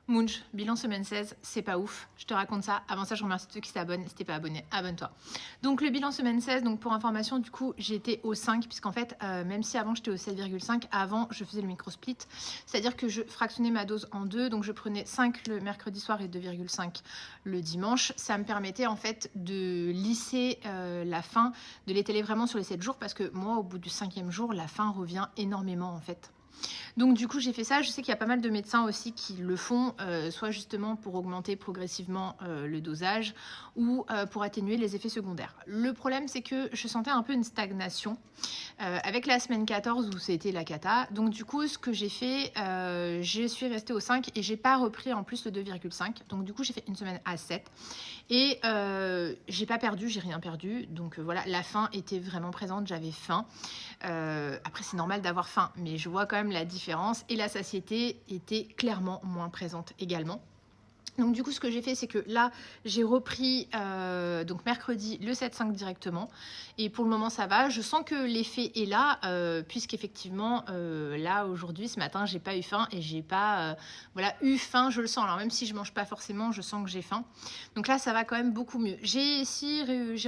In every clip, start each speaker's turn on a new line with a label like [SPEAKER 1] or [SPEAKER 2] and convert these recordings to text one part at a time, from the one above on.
[SPEAKER 1] Munch, bilan semaine 16, c'est pas ouf. Je te raconte ça. Avant ça, je remercie ceux qui s'abonnent. Si t'es pas abonné, abonne-toi. Donc le bilan semaine 16, donc pour information, du coup, j'étais au 5, puisqu'en fait, même si avant j'étais au 7,5, avant je faisais le micro-split. C'est-à-dire que je fractionnais ma dose en deux. Donc je prenais 5 le mercredi soir et 2,5 le dimanche. Ça me permettait en fait de lisser la faim, de l'étaler vraiment sur les 7 jours, parce que moi, au bout du 5e jour, la faim revient énormément en fait. Donc du coup j'ai fait ça, je sais qu'il y a pas mal de médecins aussi qui le font, soit justement pour augmenter progressivement le dosage ou pour atténuer les effets secondaires. Le problème c'est que je sentais un peu une stagnation avec la semaine 14 où c'était la cata. Donc du coup ce que j'ai fait, je suis restée au 5 et j'ai pas repris en plus le 2,5. Donc du coup j'ai fait une semaine à 7 et j'ai pas perdu, j'ai rien perdu. Donc voilà, la faim était vraiment présente, j'avais faim. Après c'est normal d'avoir faim, mais je vois quand même la différence et la satiété était clairement moins présente également. Donc du coup ce que j'ai fait c'est que là j'ai repris donc mercredi le 7,5 directement et pour le moment ça va, je sens que l'effet est là puisqu'effectivement là aujourd'hui ce matin j'ai pas eu faim et j'ai pas voilà, eu faim, je le sens. Alors même si je mange pas forcément, je sens que j'ai faim, donc là ça va quand même beaucoup mieux. J'ai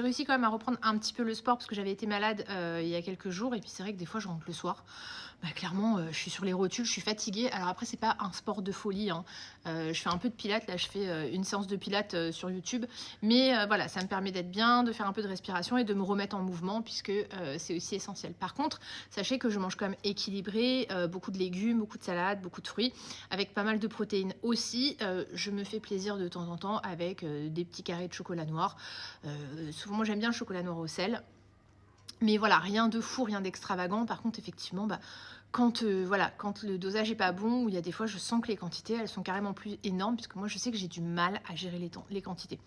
[SPEAKER 1] réussi quand même à reprendre un petit peu le sport parce que j'avais été malade il y a quelques jours et puis c'est vrai que des fois je rentre le soir, bah, clairement je suis sur les rotules, je suis fatiguée. Alors après c'est pas un sport de folie hein. Je fais un peu de pilates, là je fais une séance de pilates sur YouTube, mais voilà, ça me permet d'être bien, de faire un peu de respiration et de me remettre en mouvement puisque c'est aussi essentiel. Par contre, sachez que je mange quand même équilibré, beaucoup de légumes, beaucoup de salades, beaucoup de fruits, avec pas mal de protéines aussi. Je me fais plaisir de temps en temps avec des petits carrés de chocolat noir. Souvent moi j'aime bien le chocolat noir au sel. Mais voilà, rien de fou, rien d'extravagant. Par contre, effectivement, bah, quand le dosage est pas bon, ou il y a des fois, je sens que les quantités, elles sont carrément plus énormes, puisque moi, je sais que j'ai du mal à gérer les quantités.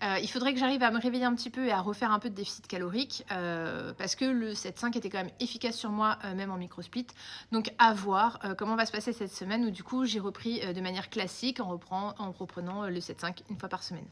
[SPEAKER 1] Il faudrait que j'arrive à me réveiller un petit peu et à refaire un peu de déficit calorique, parce que le 7,5 était quand même efficace sur moi, même en micro-split. Donc à voir comment va se passer cette semaine, où du coup, j'ai repris de manière classique en reprenant le 7,5 une fois par semaine.